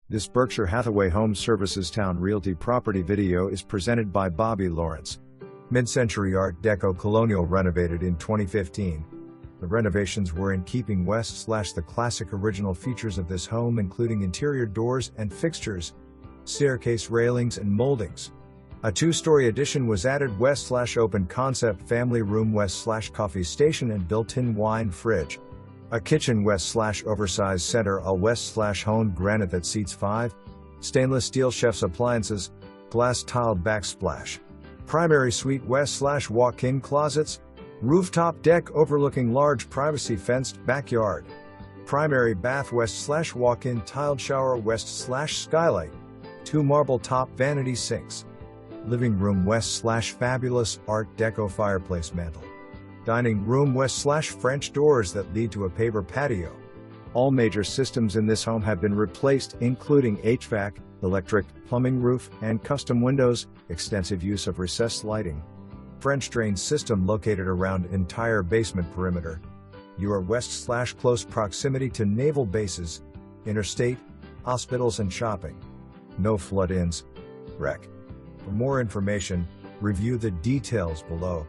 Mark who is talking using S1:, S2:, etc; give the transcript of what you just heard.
S1: This Berkshire Hathaway HomeServices Towne Realty property video is presented by Bobby Lawrence. Mid-century Art Deco Colonial renovated in 2015. The renovations were in keeping with the classic original features of this home, including interior doors and fixtures, staircase railings and moldings. A two-story addition was added open concept family room coffee station and built-in wine fridge. A kitchen oversized center honed granite that seats 5. Stainless steel chef's appliances, glass tiled backsplash. Primary suite walk-in closets. Rooftop deck overlooking large privacy fenced backyard. Primary bath walk-in tiled shower skylight. 2 marble top vanity sinks. Living room fabulous Art Deco fireplace mantle. Dining room French doors that lead to a paver patio. All major systems in this home have been replaced, including HVAC, electric, plumbing, roof, and custom windows. Extensive use of recessed lighting. French drain system located around entire basement perimeter. You are close proximity to naval bases, interstate, hospitals and shopping. No flood-ins. Rec. For more information, review the details below.